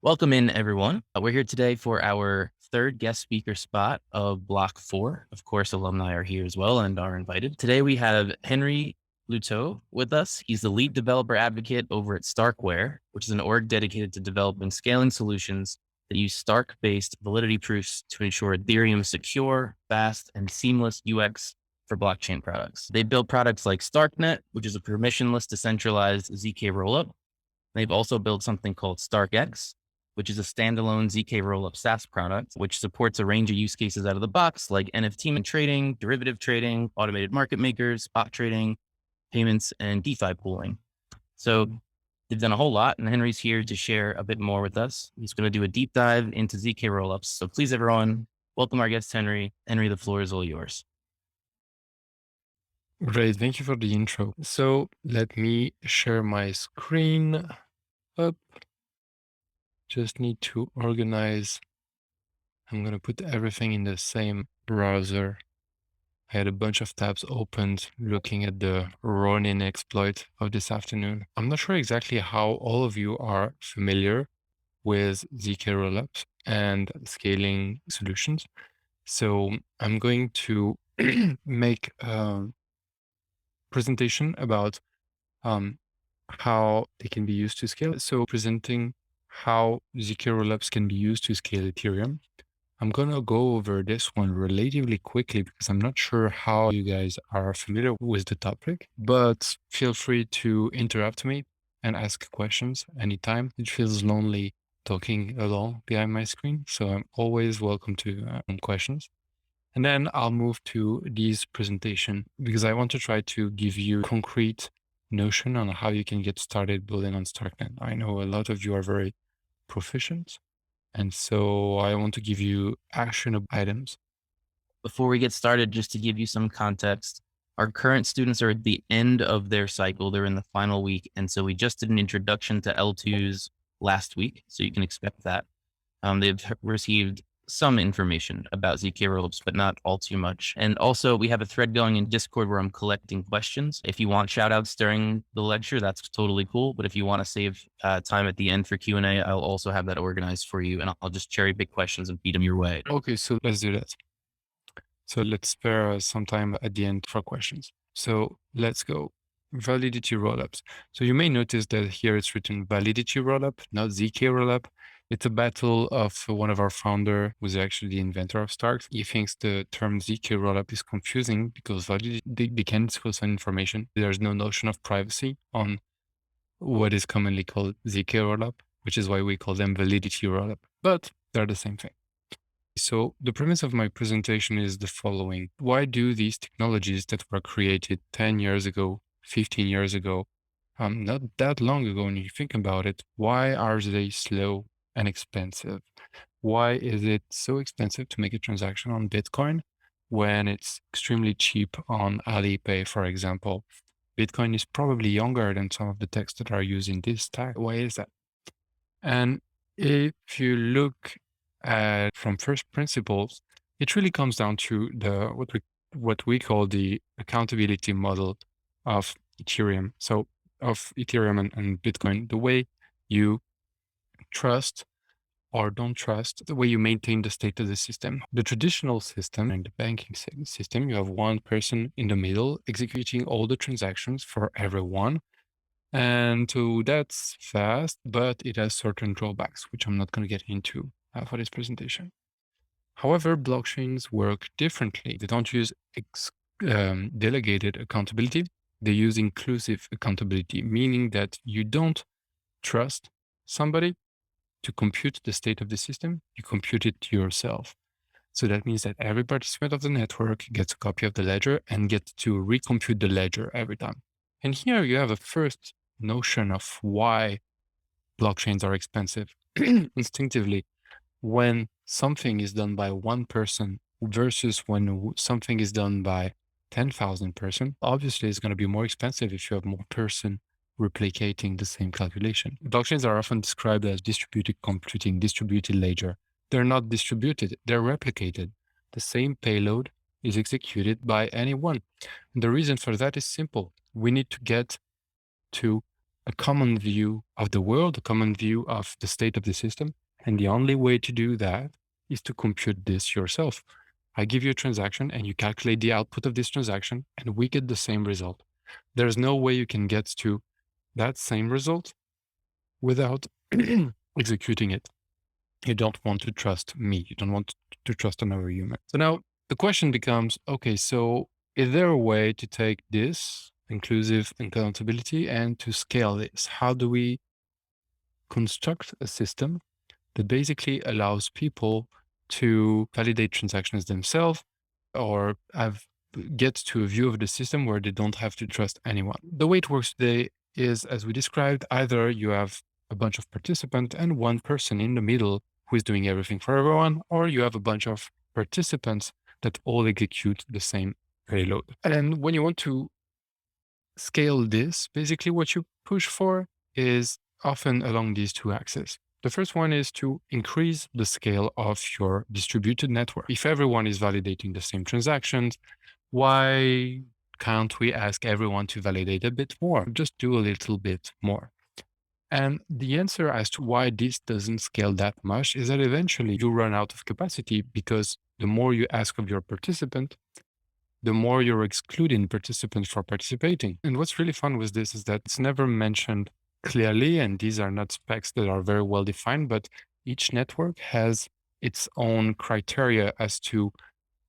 Welcome in, everyone. We're here today for our third guest speaker spot of Block 4. Of course, alumni are here as well and are invited. Today we have Henri Lieutaud with us. He's the lead developer advocate over at Starkware, which is an org dedicated to developing scaling solutions that use Stark-based validity proofs to ensure Ethereum's secure, fast, and seamless UX for blockchain products. They build products like StarkNet, which is a permissionless, decentralized ZK-rollup. They've also built something called StarkEx, which is a standalone ZK-rollup SaaS product, which supports a range of use cases out of the box, like NFT trading, derivative trading, automated market makers, spot trading, payments, and DeFi pooling. So they've done a whole lot, and Henry's here to share a bit more with us. He's going to do a deep dive into ZK-rollups. So please, everyone, welcome our guest, Henri. Henri, the floor is all yours. Great, thank you for the intro. So let me share my screen up. Just need to organize. I'm going to put everything in the same browser. I had a bunch of tabs opened looking at the Ronin exploit of this afternoon. I'm not sure exactly how all of you are familiar with ZK-rollups and scaling solutions. So I'm going to make a presentation about how they can be used to scale. So presenting how ZK-rollups can be used to scale Ethereum. I'm going to go over this one relatively quickly because I'm not sure how you guys are familiar with the topic, but feel free to interrupt me and ask questions anytime. It feels lonely talking alone behind my screen, so I'm always welcome to questions. And then I'll move to this presentation because I want to try to give you concrete notion on how you can get started building on StarkNet. I know a lot of you are very proficient, and so I want to give you actionable items. Before we get started, just to give you some context, our current students are at the end of their cycle. They're in the final week. And so we just did an introduction to L2s last week. So you can expect that. They've received some information about ZK-rollups, but not all too much. And also we have a thread going in Discord where I'm collecting questions. If you want shout outs during the lecture, that's totally cool. But if you want to save time at the end for Q&A, I'll also have that organized for you. And I'll just cherry pick questions and feed them your way. Okay, so let's do that. So let's spare some time at the end for questions. So let's go. Validity rollups. So you may notice that here it's written Validity rollup, not ZK rollup. It's a battle of one of our founder, who's actually the inventor of Starks. He thinks the term ZK rollup is confusing because validity, they can disclose some information. There's no notion of privacy on what is commonly called ZK rollup, which is why we call them Validity rollup, but they're the same thing. So the premise of my presentation is the following. Why do these technologies that were created 10 years ago, 15 years ago, not that long ago when you think about it, why are they slow and expensive? Why is it so expensive to make a transaction on Bitcoin when it's extremely cheap on Alipay, for example? Bitcoin is probably younger than some of the techs that are using this stack. Why is that? And if you look at from first principles, it really comes down to the what we call the accountability model of Ethereum. So of Ethereum and Bitcoin, the way you trust or don't trust, the way you maintain the state of the system. The traditional system and the banking system, you have one person in the middle executing all the transactions for everyone. And so that's fast, but it has certain drawbacks, which I'm not going to get into for this presentation. However, blockchains work differently. They don't use delegated accountability. They use inclusive accountability, meaning that you don't trust somebody to compute the state of the system. You compute it yourself. So that means that every participant of the network gets a copy of the ledger and gets to recompute the ledger every time. And here you have a first notion of why blockchains are expensive. Instinctively, when something is done by one person versus when something is done by 10,000 person, obviously it's going to be more expensive if you have more person replicating the same calculation. Blockchains are often described as distributed computing, distributed ledger. They're not distributed, they're replicated. The same payload is executed by anyone. And the reason for that is simple. We need to get to a common view of the world, a common view of the state of the system. And the only way to do that is to compute this yourself. I give you a transaction and you calculate the output of this transaction and we get the same result. There's no way you can get to that same result without executing it. You don't want to trust me. You don't want to trust another human. So now the question becomes, okay, so is there a way to take this inclusive accountability and to scale this? How do we construct a system that basically allows people to validate transactions themselves or get to a view of the system where they don't have to trust anyone? The way it works today is, as we described, either you have a bunch of participants and one person in the middle who is doing everything for everyone, or you have a bunch of participants that all execute the same payload. And when you want to scale this, basically what you push for is often along these two axes. The first one is to increase the scale of your distributed network. If everyone is validating the same transactions, why can't we ask everyone to validate a bit more? Just do a little bit more. And the answer as to why this doesn't scale that much is that eventually you run out of capacity, because the more you ask of your participant, the more you're excluding participants for participating. And what's really fun with this is that it's never mentioned clearly, and these are not specs that are very well defined, but each network has its own criteria as to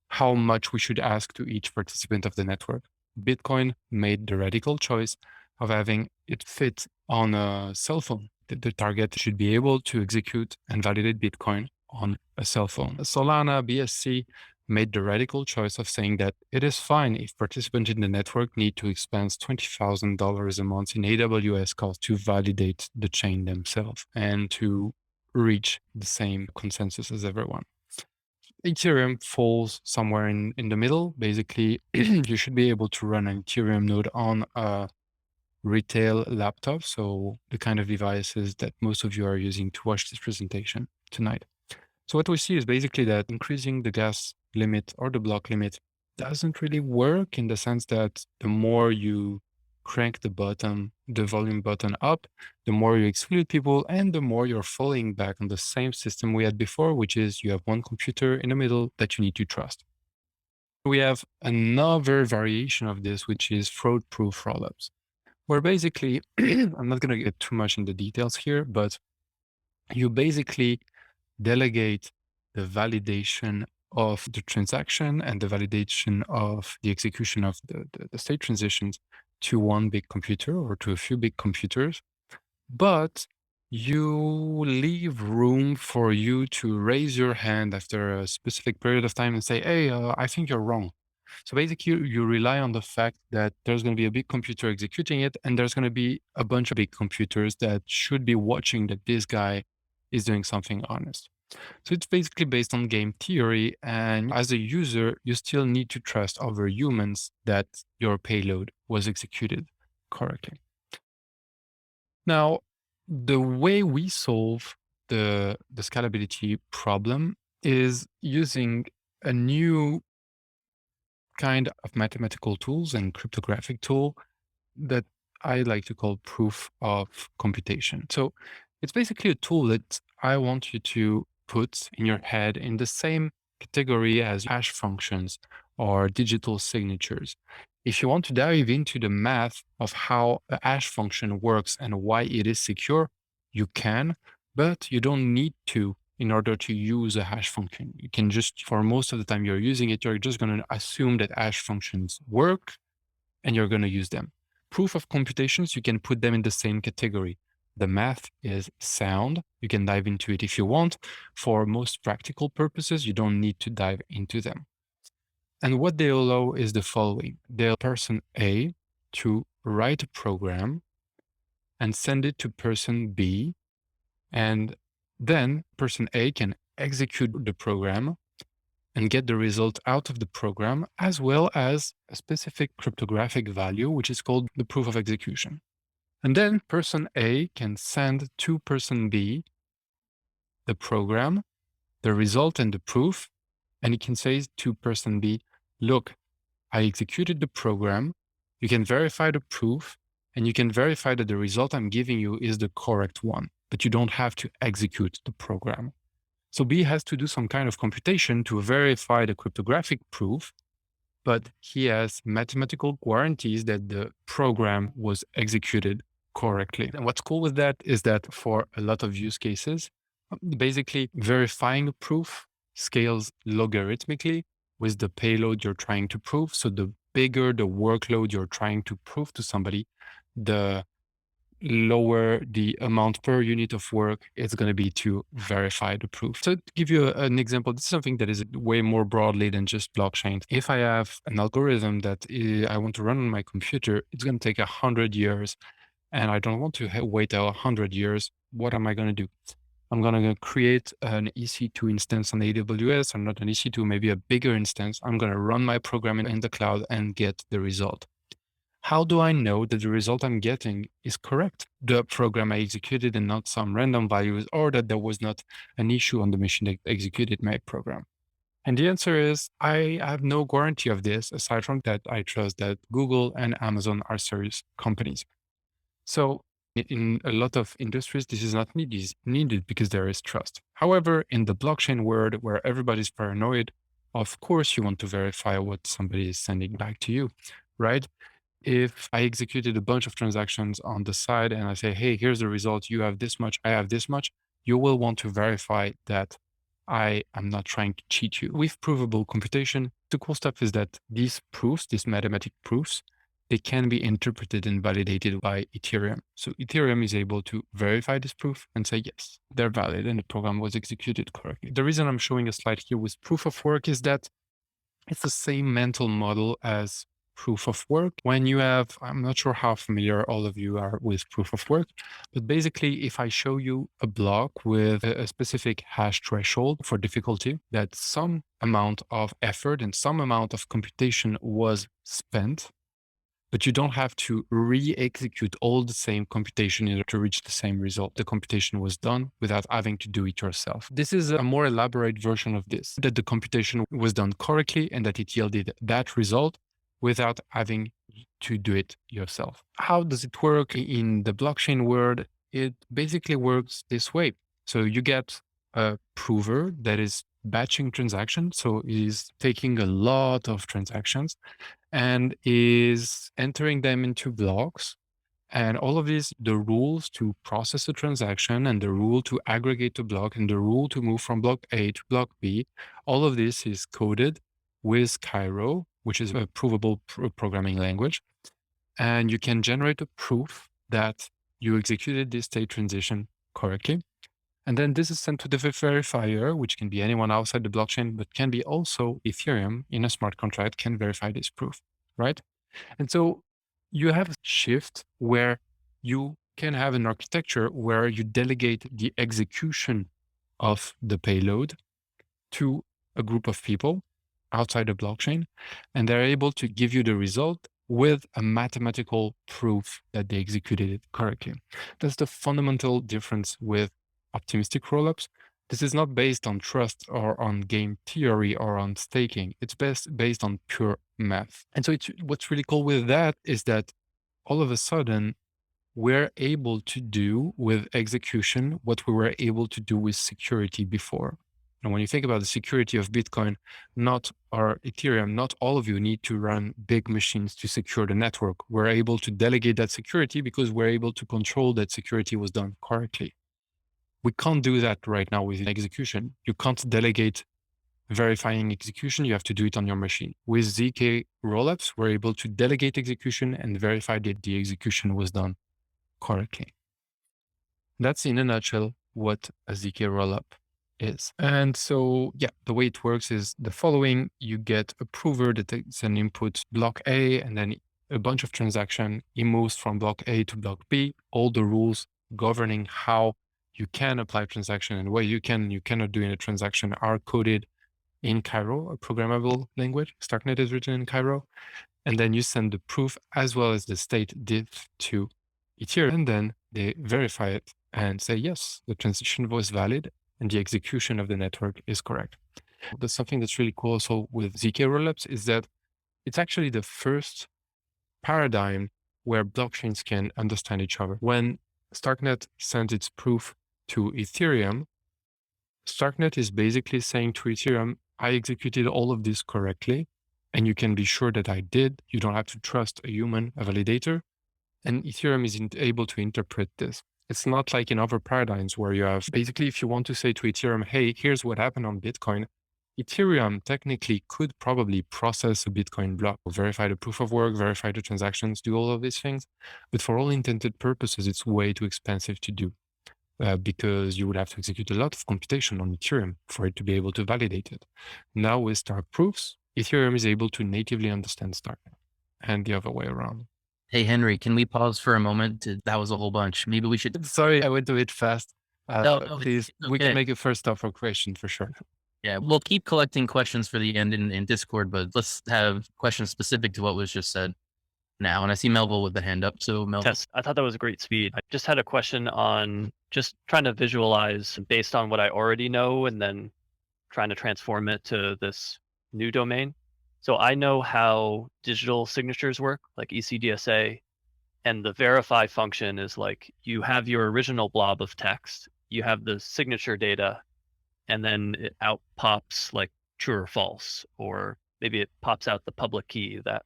how much we should ask to each participant of the network. Bitcoin made the radical choice of having it fit on a cell phone. The target should be able to execute and validate Bitcoin on a cell phone. Solana, BSC made the radical choice of saying that it is fine if participants in the network need to expense $20,000 a month in AWS cost to validate the chain themselves and to reach the same consensus as everyone. Ethereum falls somewhere in the middle. Basically, you should be able to run an Ethereum node on a retail laptop, so the kind of devices that most of you are using to watch this presentation tonight. So what we see is basically that increasing the gas limit or the block limit doesn't really work, in the sense that the more you crank the volume button up, the more you exclude people and the more you're falling back on the same system we had before, which is you have one computer in the middle that you need to trust. We have another variation of this, which is fraud-proof rollups, where basically, I'm not going to get too much into details here, but you basically delegate the validation of the transaction and the validation of the execution of the state transitions to one big computer or to a few big computers, but you leave room for you to raise your hand after a specific period of time and say, hey, I think you're wrong. So basically, you rely on the fact that there's going to be a big computer executing it, and there's going to be a bunch of big computers that should be watching that this guy is doing something honest. So it's basically based on game theory. And as a user, you still need to trust other humans that your payload was executed correctly. Now, the way we solve the scalability problem is using a new kind of mathematical tools and cryptographic tool that I like to call proof of computation. So it's basically a tool that I want you to put in your head in the same category as hash functions or digital signatures. If you want to dive into the math of how a hash function works and why it is secure, you can, but you don't need to in order to use a hash function. You can just, for most of the time you're using it, you're just going to assume that hash functions work and you're going to use them. Proof of computations, you can put them in the same category. The math is sound. You can dive into it if you want. For most practical purposes, you don't need to dive into them. And what they allow is the following. They allow person A to write a program and send it to person B. And then person A can execute the program and get the result out of the program, as well as a specific cryptographic value, which is called the proof of execution. And then person A can send to person B the program, the result and the proof, and he can say to person B, look, I executed the program. You can verify the proof. And you can verify that the result I'm giving you is the correct one, but you don't have to execute the program. So B has to do some kind of computation to verify the cryptographic proof, but he has mathematical guarantees that the program was executed correctly. And what's cool with that is that for a lot of use cases, basically verifying the proof scales logarithmically with the payload you're trying to prove. So the bigger the workload you're trying to prove to somebody, the lower the amount per unit of work it's going to be to verify the proof. So to give you an example, this is something that is way more broadly than just blockchain. If I have an algorithm that I want to run on my computer, it's going to take 100 years and I don't want to wait 100 years. What am I going to do? I'm going to create an EC2 instance on AWS, or not an EC2, maybe a bigger instance. I'm going to run my program in the cloud and get the result. How do I know that the result I'm getting is correct? The program I executed and not some random values, or that there was not an issue on the machine that executed my program? And the answer is, I have no guarantee of this, aside from that I trust that Google and Amazon are serious companies. So in a lot of industries, this is not needed because there is trust. However, in the blockchain world where everybody's paranoid, of course you want to verify what somebody is sending back to you, right? If I executed a bunch of transactions on the side and I say, hey, here's the result, you have this much, I have this much, you will want to verify that I am not trying to cheat you. With provable computation, the cool stuff is that these proofs, these mathematic proofs, they can be interpreted and validated by Ethereum. So Ethereum is able to verify this proof and say, yes, they're valid and the program was executed correctly. The reason I'm showing a slide here with proof of work is that it's the same mental model as proof of work. When you have, I'm not sure how familiar all of you are with proof of work, but basically, if I show you a block with a specific hash threshold for difficulty, that some amount of effort and some amount of computation was spent, but you don't have to re-execute all the same computation in order to reach the same result. The computation was done without having to do it yourself. This is a more elaborate version of this, that the computation was done correctly and that it yielded that result without having to do it yourself. How does it work in the blockchain world? It basically works this way. So you get a prover that is batching transactions. So is taking a lot of transactions and is entering them into blocks. And all of these, the rules to process a transaction and the rule to aggregate a block and the rule to move from block A to block B, all of this is coded with Cairo, which is a provable programming language. And you can generate a proof that you executed this state transition correctly. And then this is sent to the verifier, which can be anyone outside the blockchain, but can be also Ethereum in a smart contract can verify this proof, right? And so you have a shift where you can have an architecture where you delegate the execution of the payload to a group of people outside the blockchain, and they're able to give you the result with a mathematical proof that they executed it correctly. That's the fundamental difference with optimistic rollups. This is not based on trust or on game theory or on staking. It's based on pure math. And so what's really cool with that is that all of a sudden, we're able to do with execution what we were able to do with security before. And when you think about the security of Bitcoin, or Ethereum, not all of you need to run big machines to secure the network. We're able to delegate that security because we're able to control that security was done correctly. We can't do that right now with execution. You can't delegate verifying execution. You have to do it on your machine. With ZK-rollups, we're able to delegate execution and verify that the execution was done correctly. That's in a nutshell what a ZK rollup is. And so, yeah, the way it works is the following. You get a prover that takes an input block A, and then a bunch of transaction. It moves from block A to block B. All the rules governing how you can apply transaction and what you cannot do in a transaction are coded in Cairo, a programmable language. StarkNet is written in Cairo. And then you send the proof as well as the state diff to Ethereum. And then they verify it and say, yes, the transaction was valid and the execution of the network is correct. That's something that's really cool also with ZK rollups is that it's actually the first paradigm where blockchains can understand each other. When StarkNet sends its proof to Ethereum, StarkNet is basically saying to Ethereum, I executed all of this correctly, and you can be sure that I did. You don't have to trust a human, a validator. And Ethereum isn't able to interpret this. It's not like in other paradigms where you have basically, if you want to say to Ethereum, hey, here's what happened on Bitcoin, Ethereum technically could probably process a Bitcoin block, verify the proof of work, verify the transactions, do all of these things. But for all intended purposes, it's way too expensive to do because you would have to execute a lot of computation on Ethereum for it to be able to validate it. Now with Stark proofs, Ethereum is able to natively understand StarkNet and the other way around. Hey, Henry, can we pause for a moment? That was a whole bunch. Maybe we should. Sorry, I went a bit fast. No, no, Please, it's we can okay. make a first stop for question for sure. Yeah, we'll keep collecting questions for the end in Discord, but let's have questions specific to what was just said now. And I see Melville with the hand up. So Melville. Yes, I thought that was a great speed. I just had a question on just trying to visualize based on what I already know and then trying to transform it to this new domain. So I know how digital signatures work, like ECDSA, and the verify function is like you have your original blob of text, you have the signature data, and then it out pops like true or false, or maybe it pops out the public key that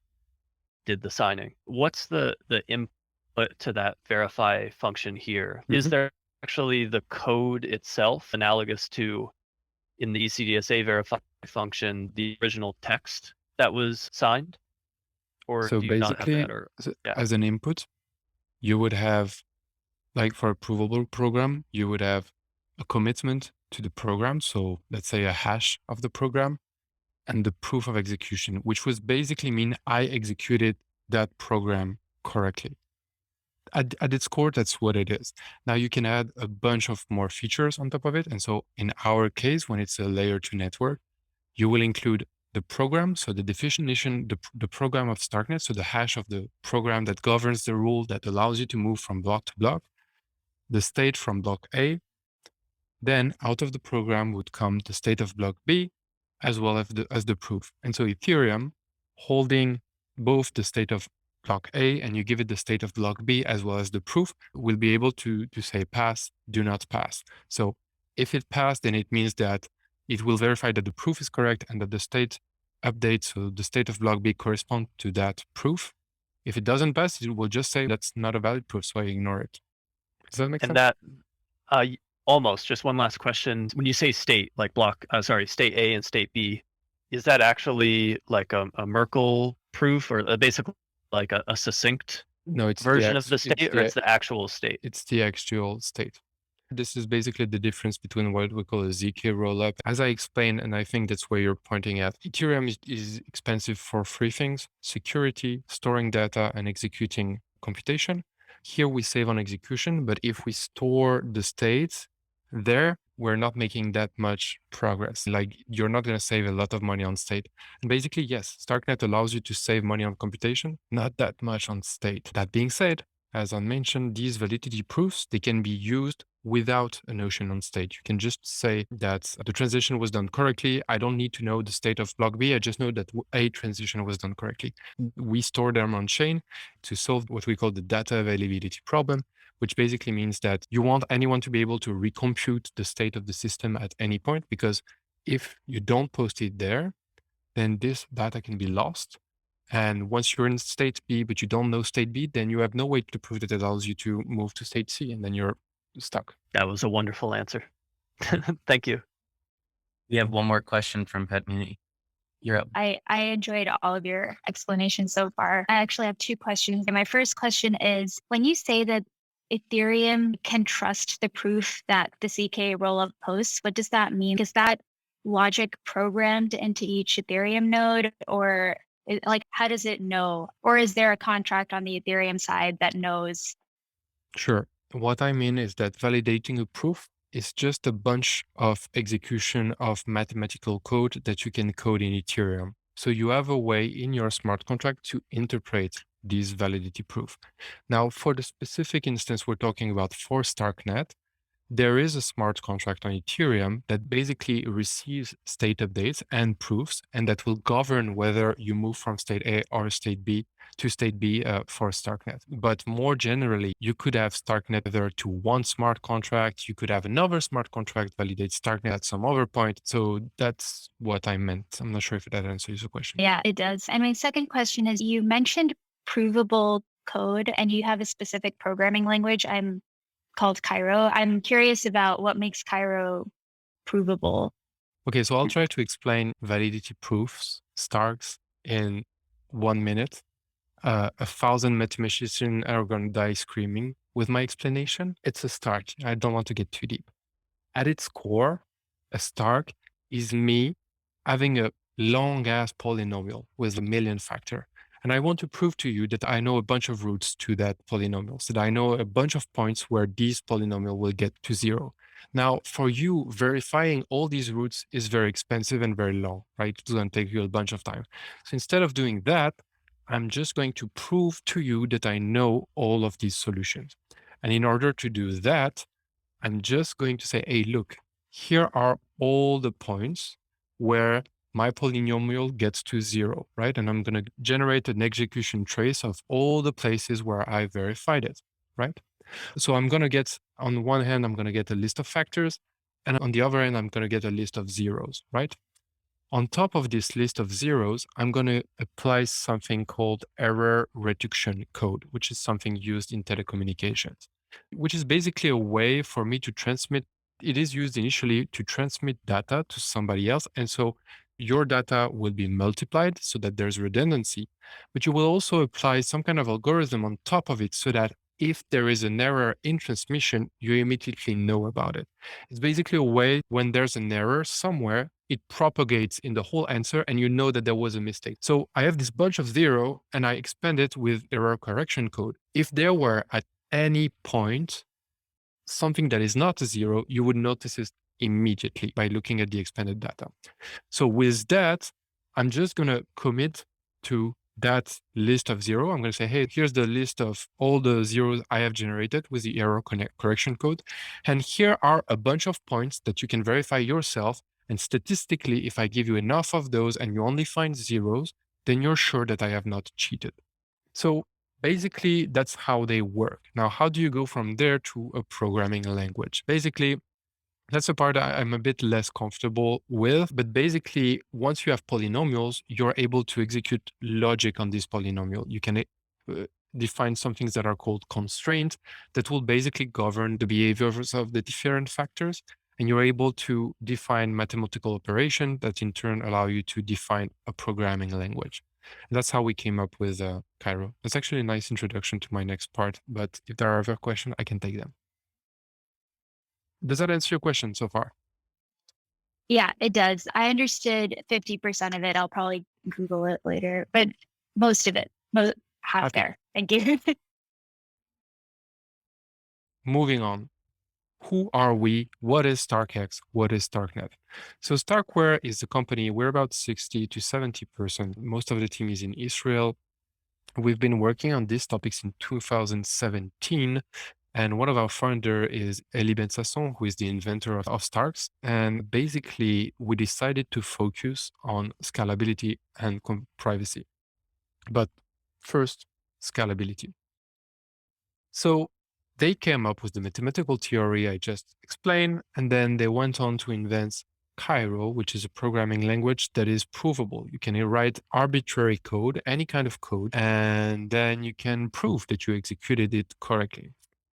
did the signing. What's the input to that verify function here? Is there actually the code itself analogous to in the ECDSA verify function, the original text that was signed? Or So do you not have basically, that? Or yeah. as an input, you would have, like for a provable program, you would have a commitment to the program. So let's say a hash of the program and the proof of execution, which would basically mean I executed that program correctly. At its core, that's what it is. Now you can add a bunch of more features on top of it. And so in our case, when it's a layer 2 network, you will include the program. So the definition, the program of StarkNet, so the hash of the program that governs the rule that allows you to move from block to block, the state from block A. Then out of the program would come the state of block B, as well as the proof. And so Ethereum, holding both the state of block A and you give it the state of block B as well as the proof, will be able to say pass, do not pass. So if it passed, then it means that it will verify that the proof is correct and that the state update, so the state of block B correspond to that proof. If it doesn't pass, it will just say that's not a valid proof, so I ignore it. Does that make sense? And that almost just one last question. When you say state, like state A and state B, is that actually like a Merkle proof or basically like a succinct version of the state, or it's the actual state? It's the actual state. This is basically the difference between what we call a ZK-rollup. As I explained, and I think that's where you're pointing at, Ethereum is expensive for three things: security, storing data, and executing computation. Here we save on execution, but if we store the state there, we're not making that much progress. Like you're not going to save a lot of money on state. And basically, yes, StarkNet allows you to save money on computation, not that much on state. That being said, as I mentioned, these validity proofs, they can be used without a notion on state. You can just say that the transition was done correctly. I don't need to know the state of block B. I just know that a transition was done correctly. We store them on chain to solve what we call the data availability problem, which basically means that you want anyone to be able to recompute the state of the system at any point, because if you don't post it there, then this data can be lost. And once you're in state B, but you don't know state B, then you have no way to prove that it allows you to move to state C, and then you're stuck. That was a wonderful answer. Thank you. We have one more question from Pet Muni. You're up. I enjoyed all of your explanations so far. I actually have two questions. And my first question is, when you say that Ethereum can trust the proof that the ZK rollup posts, what does that mean? Is that logic programmed into each Ethereum node, or like how does it know? Or is there a contract on the Ethereum side that knows? Sure. What I mean is that validating a proof is just a bunch of execution of mathematical code that you can code in Ethereum. So you have a way in your smart contract to interpret this validity proof. Now, for the specific instance we're talking about for StarkNet, there is a smart contract on Ethereum that basically receives state updates and proofs, and that will govern whether you move from state A or state B to state B for StarkNet. But more generally, you could have StarkNet either to one smart contract, you could have another smart contract validate StarkNet at some other point. So that's what I meant. I'm not sure if that answers your question. Yeah, it does. And my second question is, you mentioned provable code and you have a specific programming language called Cairo. I'm curious about what makes Cairo provable. Okay, so I'll try to explain validity proofs, Starks, in 1 minute. 1,000 mathematicians are going to die screaming with my explanation. It's a Stark. I don't want to get too deep. At its core, a Stark is me having a long ass polynomial with a million factor. And I want to prove to you that I know a bunch of roots to that polynomial, so that I know a bunch of points where this polynomial will get to 0. Now, for you, verifying all these roots is very expensive and very long, right? It's going to take you a bunch of time. So instead of doing that, I'm just going to prove to you that I know all of these solutions. And in order to do that, I'm just going to say, hey, look, here are all the points where my polynomial gets to 0, right? And I'm going to generate an execution trace of all the places where I verified it, right? So I'm going to get, on one hand, I'm going to get a list of factors, and on the other hand, I'm going to get a list of zeros, right? On top of this list of zeros, I'm going to apply something called error reduction code, which is something used in telecommunications, which is basically a way for me to transmit. It is used initially to transmit data to somebody else. And so your data will be multiplied so that there's redundancy, but you will also apply some kind of algorithm on top of it so that if there is an error in transmission, you immediately know about it. It's basically a way when there's an error somewhere, it propagates in the whole answer and you know that there was a mistake. So I have this bunch of 0 and I expand it with error correction code. If there were at any point something that is not a 0, you would notice it immediately by looking at the expanded data. So with that, I'm just going to commit to that list of 0. I'm going to say, hey, here's the list of all the zeros I have generated with the error correction code. And here are a bunch of points that you can verify yourself. And statistically, if I give you enough of those and you only find zeros, then you're sure that I have not cheated. So basically, that's how they work. Now, how do you go from there to a programming language? Basically, that's the part I'm a bit less comfortable with. But basically, once you have polynomials, you're able to execute logic on this polynomial. You can define some things that are called constraints that will basically govern the behaviors of the different factors. And you're able to define mathematical operations that in turn allow you to define a programming language. And that's how we came up with Cairo. That's actually a nice introduction to my next part. But if there are other questions, I can take them. Does that answer your question so far? Yeah, it does. I understood 50% of it. I'll probably Google it later, but most of it, half Happy. there. Thank you. Moving on. Who are we? What is StarkEx? What is StarkNet? So Starkware is a company. We're about 60 to 70%. Most of the team is in Israel. We've been working on these topics in 2017. And one of our founder is Elie Ben Sasson, who is the inventor of Starks. And basically, we decided to focus on scalability and privacy. But first, scalability. So they came up with the mathematical theory I just explained, and then they went on to invent Cairo, which is a programming language that is provable. You can write arbitrary code, any kind of code, and then you can prove that you executed it correctly.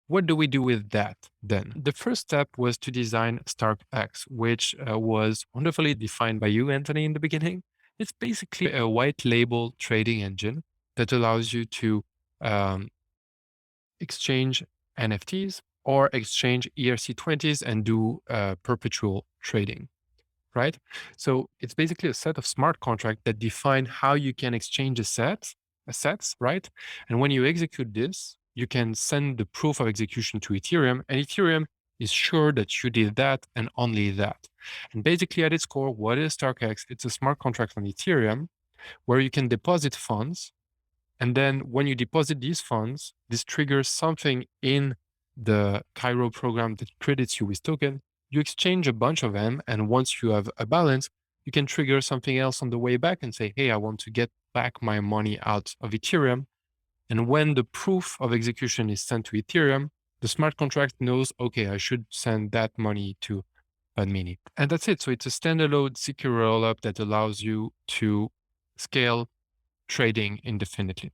What do we do with that then? The first step was to design StarkEx, which was wonderfully defined by you, Anthony, in the beginning. It's basically a white label trading engine that allows you to exchange NFTs or exchange ERC20s and do perpetual trading, right? So it's basically a set of smart contracts that define how you can exchange assets, right? And when you execute this, you can send the proof of execution to Ethereum, and Ethereum is sure that you did that and only that. And basically at its core, what is StarkEx? It's a smart contract on Ethereum where you can deposit funds. And then when you deposit these funds, this triggers something in the Cairo program that credits you with token, you exchange a bunch of them. And once you have a balance, you can trigger something else on the way back and say, hey, I want to get back my money out of Ethereum. And when the proof of execution is sent to Ethereum, the smart contract knows, okay, I should send that money to Badmini. And that's it. So it's a standalone ZK rollup that allows you to scale trading indefinitely.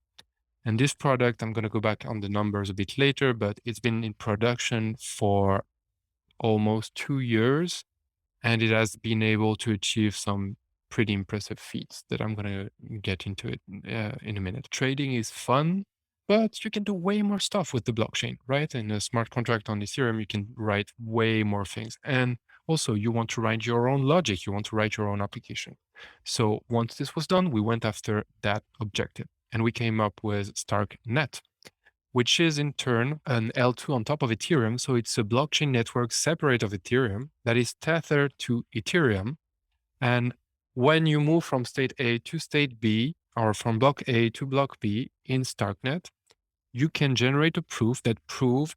And this product, I'm going to go back on the numbers a bit later, but it's been in production for almost 2 years, and it has been able to achieve some pretty impressive feats that I'm going to get into it in a minute. Trading is fun, but you can do way more stuff with the blockchain, right? In a smart contract on Ethereum, you can write way more things. And also, you want to write your own logic. You want to write your own application. So once this was done, we went after that objective. And we came up with StarkNet, which is in turn an L2 on top of Ethereum. So it's a blockchain network separate of Ethereum that is tethered to Ethereum. And when you move from state A to state B, or from block A to block B in StarkNet, you can generate a proof that proves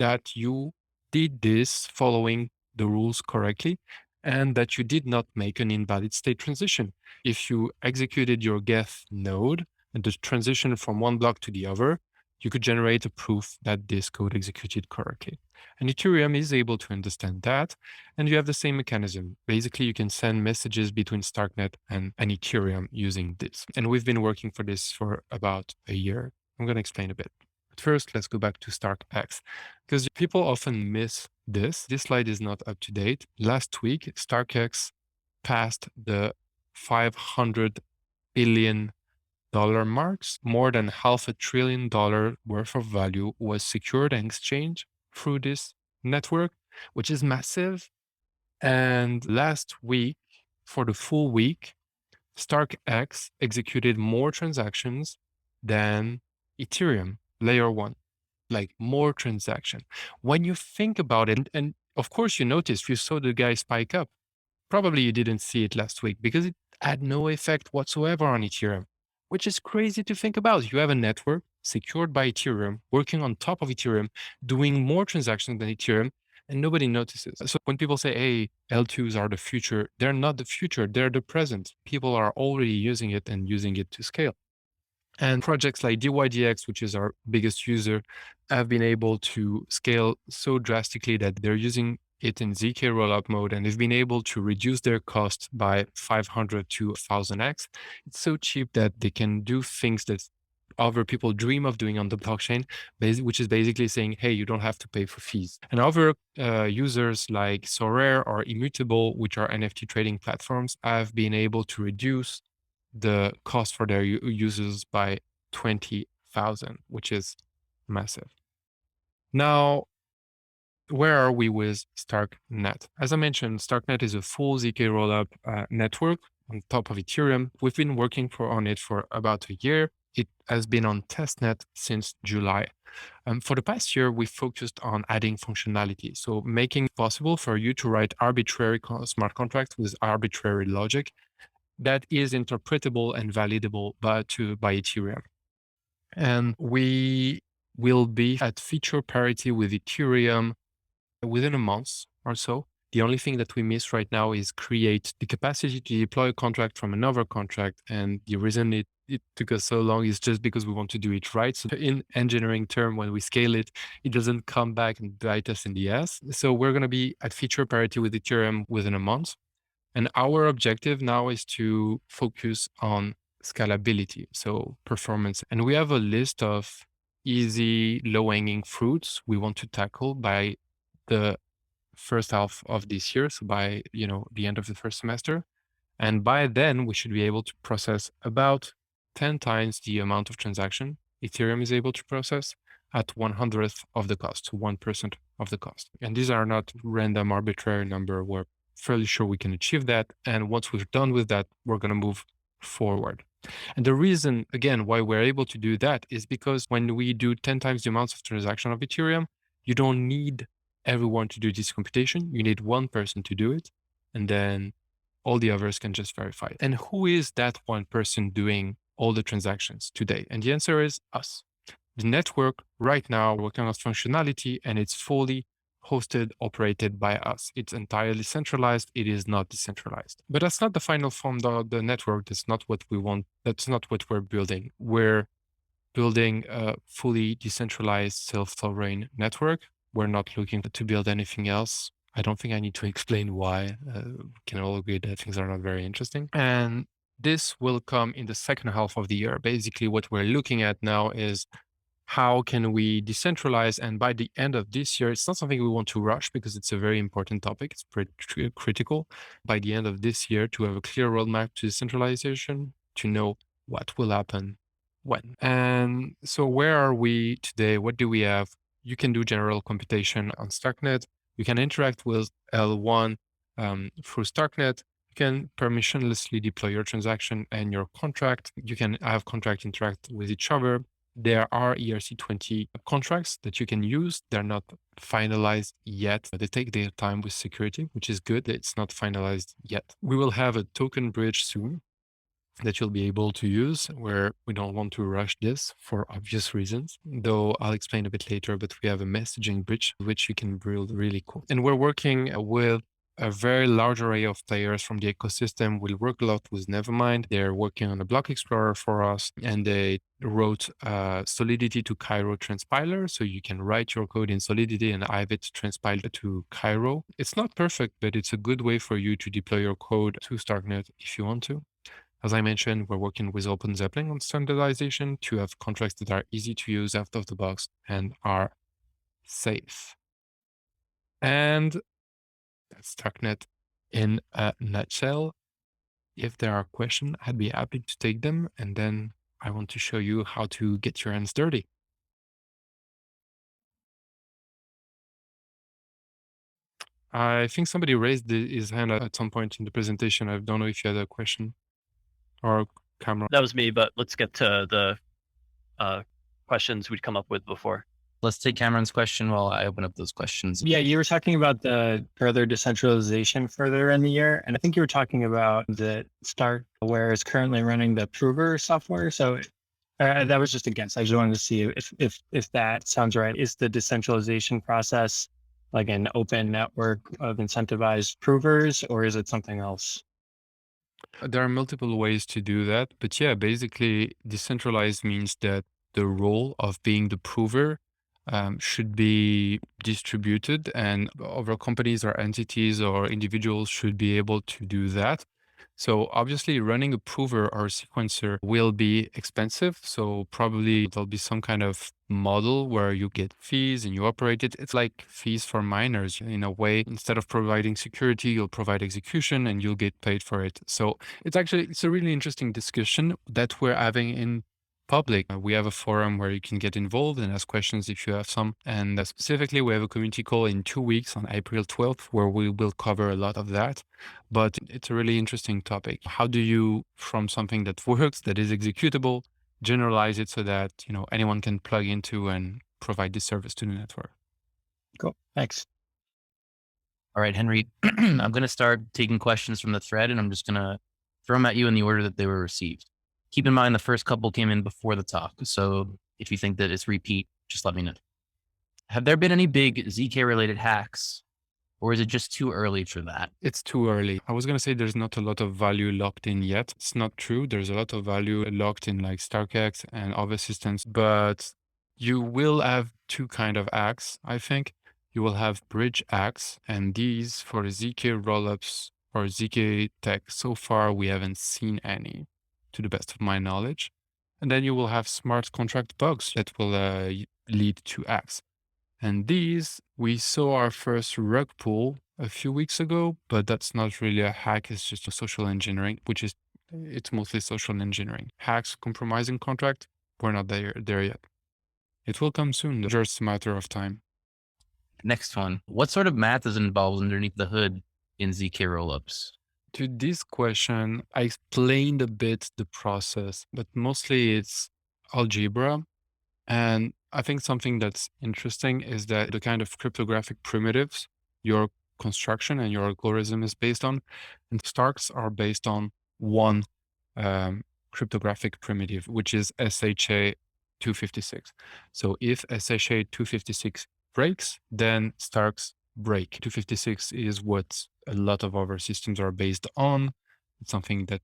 that you did this following the rules correctly and that you did not make an invalid state transition. If you executed your geth node and the transition from one block to the other, you could generate a proof that this code executed correctly. And Ethereum is able to understand that. And you have the same mechanism. Basically, you can send messages between StarkNet and Ethereum using this. And we've been working for this for about a year. I'm going to explain a bit. But first, let's go back to StarkEx, because people often miss this. This slide is not up to date. Last week, StarkEx passed the $500 billion marks. More than $500 billion worth of value was secured and exchanged through this network, which is massive. And last week, for the full week, StarkEx executed more transactions than Ethereum layer 1, like more transaction. When you think about it, and of course you noticed, you saw the guy spike up. Probably you didn't see it last week because it had no effect whatsoever on Ethereum, which is crazy to think about. You have a network secured by Ethereum, working on top of Ethereum, doing more transactions than Ethereum, and nobody notices. So when people say, hey, L2s are the future, they're not the future, they're the present. People are already using it and using it to scale. And projects like DYDX, which is our biggest user, have been able to scale so drastically that they're using it in ZK-rollup mode, and they've been able to reduce their cost by 500 to 1000x. It's so cheap that they can do things that other people dream of doing on the blockchain, which is basically saying, hey, you don't have to pay for fees. And other users like Sorare or Immutable, which are NFT trading platforms, have been able to reduce the cost for their users by 20,000, which is massive. Now, where are we with StarkNet? As I mentioned, StarkNet is a full ZK rollup network on top of Ethereum. We've been working on it for about a year. It has been on testnet since July. For the past year, we focused on adding functionality. So making it possible for you to write arbitrary smart contracts with arbitrary logic that is interpretable and validable by Ethereum. And we will be at feature parity with Ethereum within a month or so. The only thing that we miss right now is create the capacity to deploy a contract from another contract. And the reason it took us so long is just because we want to do it right. So in engineering term, when we scale it, it doesn't come back and bite us in the ass. So we're going to be at feature parity with Ethereum within a month. And our objective now is to focus on scalability, so performance. And we have a list of easy, low-hanging fruits we want to tackle by the first half of this year, so by the end of the first semester. And by then, we should be able to process about 10 times the amount of transaction Ethereum is able to process at 1/100th of the cost, 1% of the cost. And these are not random arbitrary number. We're fairly sure we can achieve that. And once we're done with that, we're going to move forward. And the reason, again, why we're able to do that is because when we do 10 times the amounts of transaction of Ethereum, you don't need everyone to do this computation. You need one person to do it. And then all the others can just verify it. And who is that one person doing all the transactions today? And the answer is us. The network right now, we're working on functionality, and it's fully hosted, operated by us. It's entirely centralized. It is not decentralized. But that's not the final form of the network. That's not what we want. That's not what we're building. We're building a fully decentralized self-sovereign network. We're not looking to build anything else. I don't think I need to explain why. We can all agree that things are not very interesting. And this will come in the second half of the year. Basically, what we're looking at now is how can we decentralize? And by the end of this year, it's not something we want to rush because it's a very important topic. It's pretty critical by the end of this year to have a clear roadmap to decentralization, to know what will happen when. And so where are we today? What do we have? You can do general computation on StarkNet. You can interact with L1 through StarkNet. You can permissionlessly deploy your transaction and your contract. You can have contract interact with each other. There are ERC20 contracts that you can use. They're not finalized yet. They take their time with security, which is good. It's not finalized yet. We will have a token bridge soon that you'll be able to use, where we don't want to rush this for obvious reasons, though I'll explain a bit later, but we have a messaging bridge, which you can build really cool. And we're working with a very large array of players from the ecosystem. We'll work a lot with Nevermind. They're working on a block explorer for us, and they wrote Solidity to Cairo transpiler. So you can write your code in Solidity and have it transpiled to Cairo. It's not perfect, but it's a good way for you to deploy your code to StarkNet if you want to. As I mentioned, we're working with OpenZeppelin on standardization to have contracts that are easy to use out of the box and are safe. And that's StarkNet in a nutshell. If there are questions, I'd be happy to take them. And then I want to show you how to get your hands dirty. I think somebody raised his hand at some point in the presentation. I don't know if you had a question or camera. That was me, but let's get to the questions we'd come up with before. Let's take Cameron's question while I open up those questions. Yeah, you were talking about the further decentralization further in the year. And I think you were talking about that Starkware is currently running the prover software. So that was just a guess. I just wanted to see if that sounds right. Is the decentralization process like an open network of incentivized provers, or is it something else? There are multiple ways to do that. But yeah, basically decentralized means that the role of being the prover should be distributed, and other companies or entities or individuals should be able to do that. So obviously running a prover or a sequencer will be expensive. So probably there'll be some kind of model where you get fees and you operate it. It's like fees for miners in a way. Instead of providing security, you'll provide execution and you'll get paid for it. So it's a really interesting discussion that we're having in public. We have a forum where you can get involved and ask questions if you have some. And specifically, we have a community call in 2 weeks on April 12th, where we will cover a lot of that. But it's a really interesting topic. How do you, from something that works, that is executable, generalize it so that anyone can plug into and provide this service to the network? Cool. Thanks. All right, Henri, I'm going to start taking questions from the thread, and I'm just going to throw them at you in the order that they were received. Keep in mind the first couple came in before the talk, so if you think that it's repeat, just let me know. Have there been any big ZK-related hacks, or is it just too early for that? It's too early. I was going to say there's not a lot of value locked in yet. It's not true. There's a lot of value locked in like StarkEx and other systems, but you will have two kind of hacks, I think. You will have bridge hacks, and these for ZK-rollups or ZK tech, so far we haven't seen any, to the best of my knowledge. And then you will have smart contract bugs that will lead to hacks. And these, we saw our first rug pull a few weeks ago, but that's not really a hack. It's just a social engineering, it's mostly social engineering. Hacks, compromising contract, we're not there yet. It will come soon, just a matter of time. Next one. What sort of math is involved underneath the hood in ZK-rollups? To this question, I explained a bit the process, but mostly it's algebra. And I think something that's interesting is that the kind of cryptographic primitives your construction and your algorithm is based on, and Starks are based on one cryptographic primitive, which is SHA 256. So if SHA 256 breaks, then Starks break. 256 is what a lot of our systems are based on. It's something that,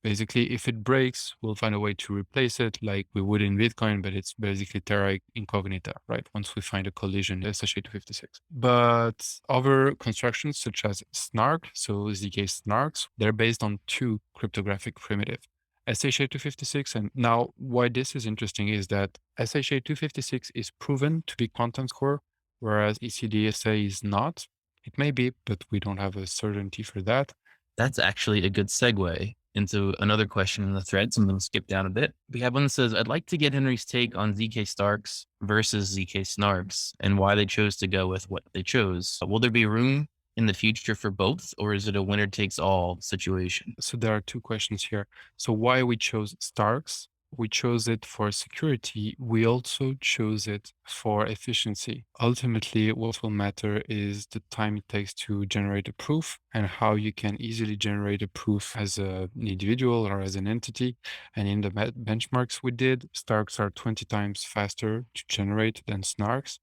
basically if it breaks, we'll find a way to replace it like we would in Bitcoin, but it's basically terra incognita, right? Once we find a collision, SHA-256. But other constructions such as Snark, so ZK Snarks, they're based on two cryptographic primitives. SHA-256, and now why this is interesting is that SHA-256 is proven to be quantum score, whereas ECDSA is not. It may be, but we don't have a certainty for that. That's actually a good segue into another question in the thread. So I'm going to skip down a bit. We have one that says, I'd like to get Henri's take on ZK Starks versus ZK Snarks and why they chose to go with what they chose. Will there be room in the future for both, or is it a winner takes all situation? So there are two questions here. So why we chose Starks? We chose it for security. We also chose it for efficiency. Ultimately, what will matter is the time it takes to generate a proof and how you can easily generate a proof as an individual or as an entity. And in the benchmarks we did, Starks are 20 times faster to generate than Snarks.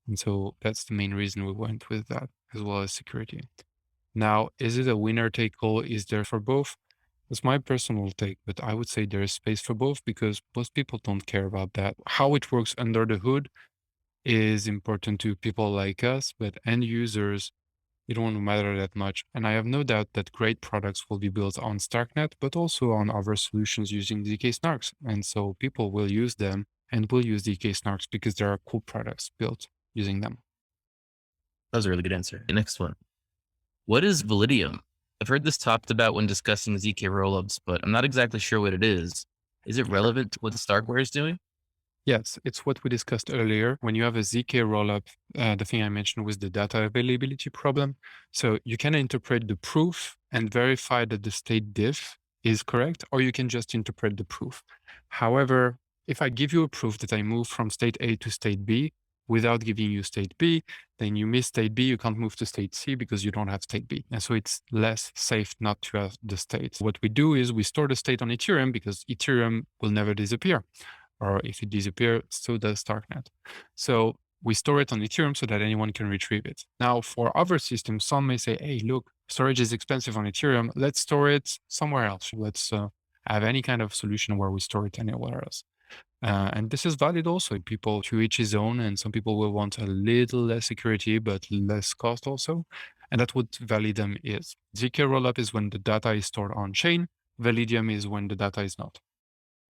And so that's the main reason we went with that, as well as security. Now, is it a winner take all? Is there for both? That's my personal take, but I would say there is space for both because most people don't care about that. How it works under the hood is important to people like us, but end users, it won't matter that much. And I have no doubt that great products will be built on StarkNet, but also on other solutions using ZK Snarks. And so people will use them and will use ZK Snarks because there are cool products built using them. That was a really good answer. The next one. What is Validium? I've heard this talked about when discussing ZK-rollups, but I'm not exactly sure what it is. Is it relevant to what Starkware is doing? Yes, it's what we discussed earlier. When you have a ZK rollup, the thing I mentioned was the data availability problem. So you can interpret the proof and verify that the state diff is correct, or you can just interpret the proof. However, if I give you a proof that I move from state A to state B without giving you state B, then you miss state B, you can't move to state C because you don't have state B. And so it's less safe not to have the state. What we do is we store the state on Ethereum because Ethereum will never disappear. Or if it disappears, so does StarkNet. So we store it on Ethereum so that anyone can retrieve it. Now, for other systems, some may say, hey, look, storage is expensive on Ethereum. Let's store it somewhere else. Let's have any kind of solution where we store it anywhere else. And this is valid also. People, to each his own, and some people will want a little less security, but less cost also. And that's what Validium is. ZK-rollup is when the data is stored on chain. Validium is when the data is not.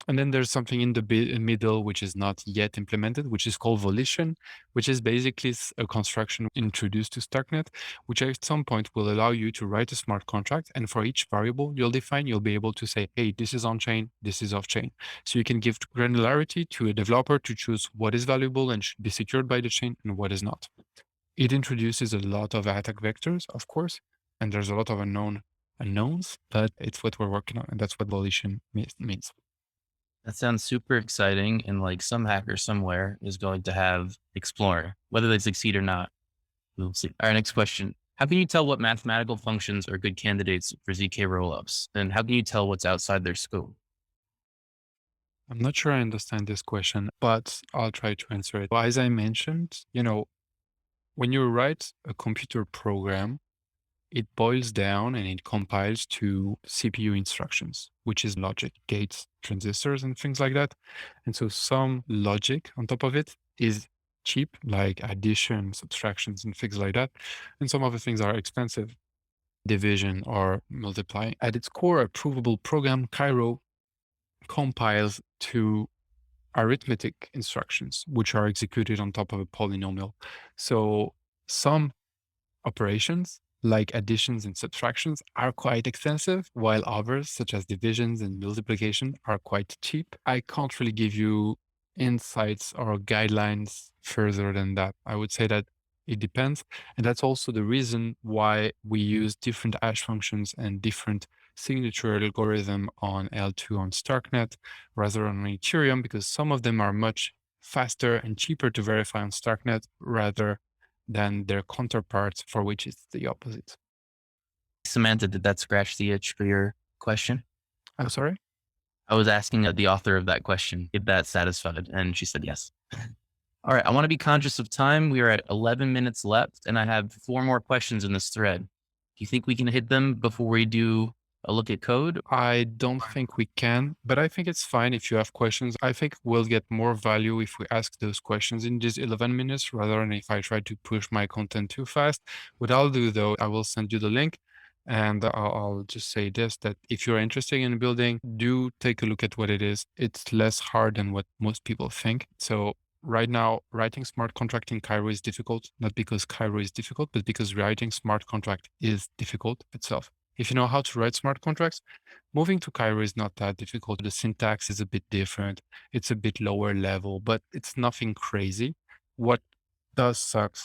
And then there's something in the middle, which is not yet implemented, which is called volition, which is basically a construction introduced to StarkNet, which at some point will allow you to write a smart contract. And for each variable you'll define, you'll be able to say, hey, this is on chain, this is off chain. So you can give granularity to a developer to choose what is valuable and should be secured by the chain and what is not. It introduces a lot of attack vectors, of course, and there's a lot of unknowns, but it's what we're working on. And that's what volition means. That sounds super exciting. And like some hacker somewhere is going to have Explorer, whether they succeed or not. We'll see. All right, next question. How can you tell what mathematical functions are good candidates for ZK rollups? And how can you tell what's outside their scope? I'm not sure I understand this question, but I'll try to answer it. As I mentioned, when you write a computer program, it boils down and it compiles to CPU instructions, which is logic, gates, transistors, and things like that. And so some logic on top of it is cheap, like addition, subtractions, and things like that. And some other things are expensive, division or multiplying. At its core, a provable program, Cairo, compiles to arithmetic instructions, which are executed on top of a polynomial. So some operations like additions and subtractions are quite expensive, while others, such as divisions and multiplication, are quite cheap. I can't really give you insights or guidelines further than that. I would say that it depends. And that's also the reason why we use different hash functions and different signature algorithm on L2 on StarkNet rather than on Ethereum, because some of them are much faster and cheaper to verify on StarkNet rather than their counterparts, for which it's the opposite. Samantha, did that scratch the itch for your question? I'm sorry? I was asking the author of that question if that satisfied, and she said yes. All right. I want to be conscious of time. We are at 11 minutes left, and I have 4 more questions in this thread. Do you think we can hit them before we do a look at code? I don't think we can, but I think it's fine if you have questions. I think we'll get more value if we ask those questions in these 11 minutes rather than if I try to push my content too fast. What I'll do though, I will send you the link and I'll just say this, that if you're interested in building, do take a look at what it is. It's less hard than what most people think. So right now, writing smart contract in Cairo is difficult, not because Cairo is difficult, but because writing smart contract is difficult itself. If you know how to write smart contracts, moving to Cairo is not that difficult. The syntax is a bit different. It's a bit lower level, but it's nothing crazy. What does suck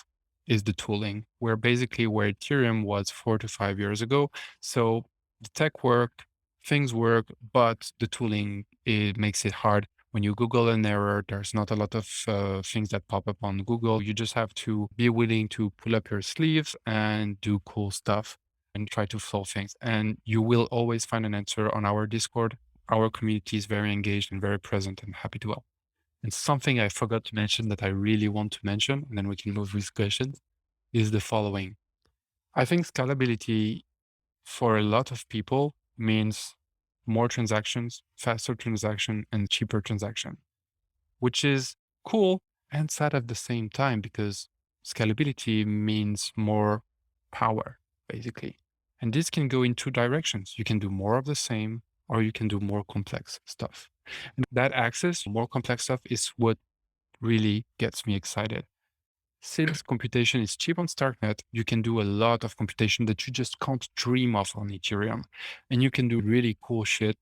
is the tooling. We're basically where Ethereum was 4 to 5 years ago. So the tech work, things work, but the tooling, it makes it hard. When you Google an error, there's not a lot of things that pop up on Google. You just have to be willing to pull up your sleeves and do cool stuff and try to solve things. And you will always find an answer on our Discord. Our community is very engaged and very present and happy to help. And something I forgot to mention that I really want to mention, and then we can move with questions, is the following. I think scalability for a lot of people means more transactions, faster transaction, and cheaper transaction, which is cool and sad at the same time because scalability means more power, basically. And this can go in 2 directions. You can do more of the same, or you can do more complex stuff. And that access to more complex stuff is what really gets me excited. Since computation is cheap on StarkNet, you can do a lot of computation that you just can't dream of on Ethereum. And you can do really cool shit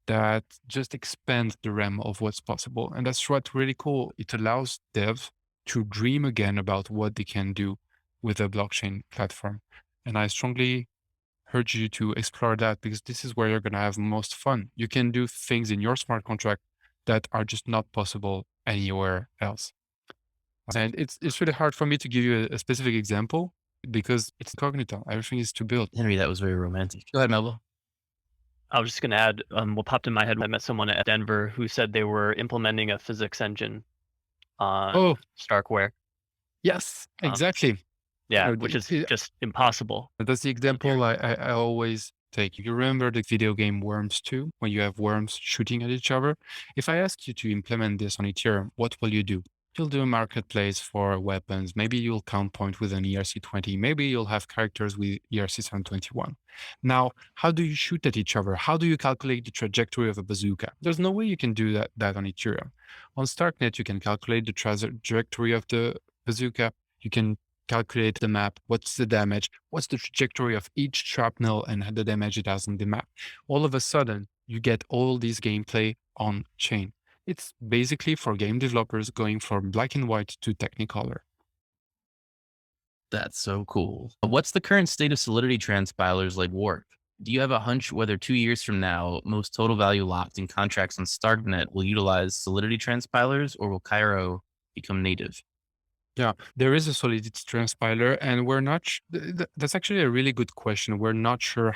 that just expands the realm of what's possible. And that's what's really cool. It allows devs to dream again about what they can do with a blockchain platform. And I strongly urge you to explore that because this is where you're going to have most fun. You can do things in your smart contract that are just not possible anywhere else. And it's really hard for me to give you a specific example because it's incognito. Everything is to build. Henry, that was very romantic. Go ahead, Melville. I was just going to add what popped in my head when I met someone at Denver who said they were implementing a physics engine on Starkware. Yes, exactly. Yeah, which is just impossible. That's the example I always take. You remember the video game Worms 2, when you have worms shooting at each other? If I ask you to implement this on Ethereum, what will you do? You'll do a marketplace for weapons. Maybe you'll count point with an ERC20. Maybe you'll have characters with ERC721. Now, how do you shoot at each other? How do you calculate the trajectory of a bazooka? There's no way you can do that on Ethereum. On StarkNet, you can calculate the trajectory of the bazooka. You can calculate the map, what's the damage, what's the trajectory of each shrapnel and the damage it has on the map. All of a sudden, you get all this gameplay on chain. It's basically for game developers going from black and white to Technicolor. That's so cool. What's the current state of Solidity transpilers like Warp? Do you have a hunch whether 2 years from now, most total value locked in contracts on StarkNet will utilize Solidity transpilers, or will Cairo become native? Yeah, there is a Solidity transpiler, and we're not. That's actually a really good question. We're not sure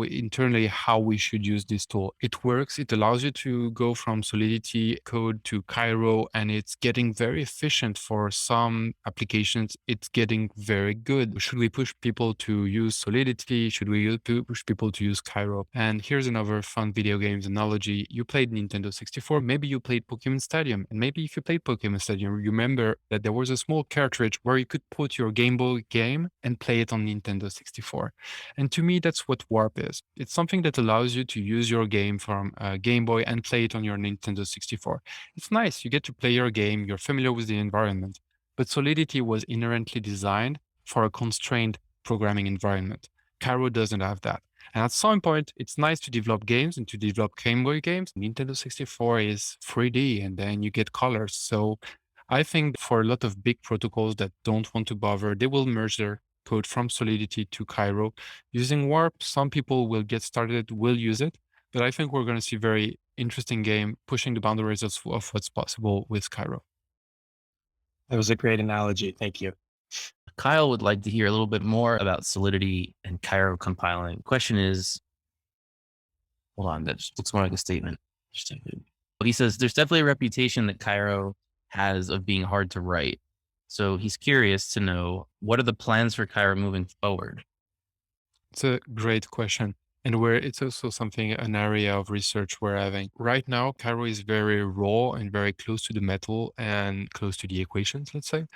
internally how we should use this tool. It works. It allows you to go from Solidity code to Cairo, and it's getting very efficient for some applications. It's getting very good. Should we push people to use Solidity? Should we push people to use Cairo? And here's another fun video games analogy. You played Nintendo 64. Maybe you played Pokemon Stadium, and maybe if you played Pokemon Stadium, you remember that there was a small cartridge where you could put your Game Boy game and play it on Nintendo 64. And to me, that's what Warp is. It's something that allows you to use your game from Game Boy and play it on your Nintendo 64. It's nice. You get to play your game. You're familiar with the environment. But Solidity was inherently designed for a constrained programming environment. Cairo doesn't have that. And at some point, it's nice to develop games and to develop Game Boy games. Nintendo 64 is 3D and then you get colors. So I think for a lot of big protocols that don't want to bother, they will merge their code from Solidity to Cairo. Using Warp, some people will get started, will use it, but I think we're going to see very interesting game pushing the boundaries of what's possible with Cairo. That was a great analogy. Thank you. Kyle would like to hear a little bit more about Solidity and Cairo compiling. Question is, hold on, that just looks more like a statement. Interesting. He says there's definitely a reputation that Cairo has of being hard to write. So he's curious to know, what are the plans for Cairo moving forward? It's a great question. And where it's also something, an area of research we're having. Right now, Cairo is very raw and very close to the metal and close to the equations, let's say.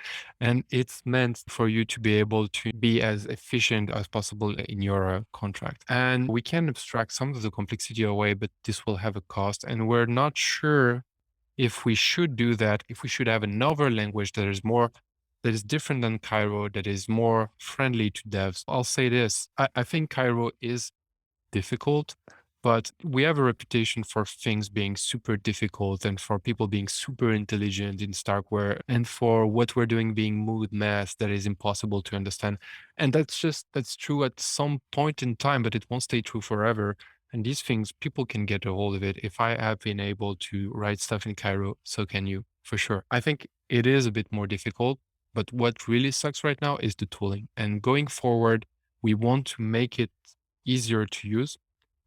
And it's meant for you to be able to be as efficient as possible in your contract. And we can abstract some of the complexity away, but this will have a cost. And we're not sure if we should do that, if we should have another language that is different than Cairo, that is more friendly to devs. I'll say this, I think Cairo is difficult, but we have a reputation for things being super difficult and for people being super intelligent in Starkware and for what we're doing being mood math that is impossible to understand. And that's true at some point in time, but it won't stay true forever. And these things, people can get a hold of it. If I have been able to write stuff in Cairo, so can you, for sure. I think it is a bit more difficult, but what really sucks right now is the tooling. And going forward, we want to make it easier to use.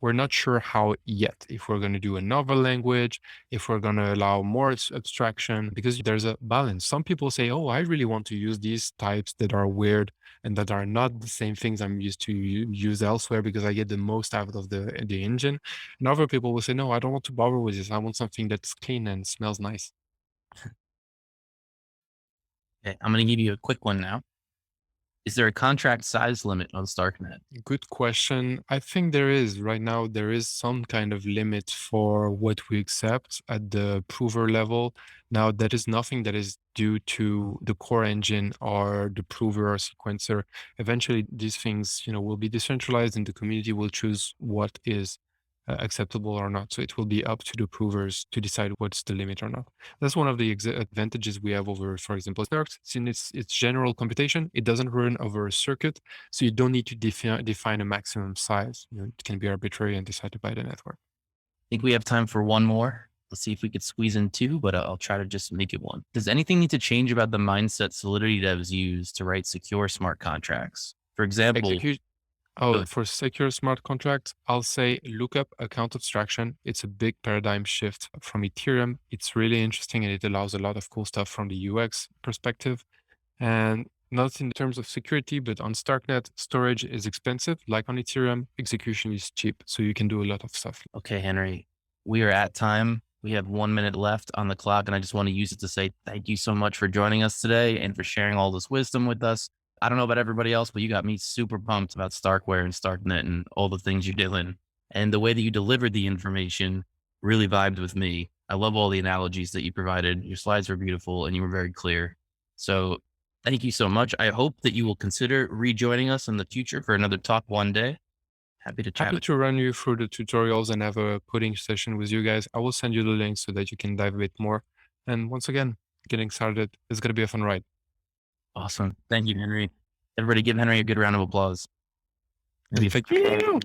We're not sure how yet, if we're going to do another language, if we're going to allow more abstraction, because there's a balance. Some people say, oh, I really want to use these types that are weird and that are not the same things I'm used to use elsewhere because I get the most out of the engine. And other people will say, no, I don't want to bother with this. I want something that's clean and smells nice. Okay, I'm going to give you a quick one now. Is there a contract size limit on StarkNet? Good question. I think there is. Right now, there is some kind of limit for what we accept at the prover level. Now, that is nothing that is due to the core engine or the prover or sequencer. Eventually, these things, will be decentralized and the community will choose what is acceptable or not. So it will be up to the provers to decide what's the limit or not. That's one of the advantages we have over, for example, Snarks. Since it's general computation, it doesn't run over a circuit. So you don't need to define a maximum size. It can be arbitrary and decided by the network. I think we have time for one more. Let's see if we could squeeze in two, but I'll try to just make it one. Does anything need to change about the mindset Solidity devs use to write secure smart contracts? For example, for secure smart contracts, I'll say lookup account abstraction. It's a big paradigm shift from Ethereum. It's really interesting and it allows a lot of cool stuff from the UX perspective. And not in terms of security, but on StarkNet, storage is expensive. Like on Ethereum, execution is cheap. So you can do a lot of stuff. Okay, Henry, we are at time. We have 1 minute left on the clock, and I just want to use it to say thank you so much for joining us today and for sharing all this wisdom with us. I don't know about everybody else, but you got me super pumped about Starkware and StarkNet and all the things you're doing. And the way that you delivered the information really vibed with me. I love all the analogies that you provided. Your slides were beautiful and you were very clear. So thank you so much. I hope that you will consider rejoining us in the future for another talk one day. Happy to chat. Happy to run you through the tutorials and have a coding session with you guys. I will send you the link so that you can dive a bit more. And once again, getting started, it's going to be a fun ride. Awesome. Thank you, Henry. Everybody give Henry a good round of applause. Thank you.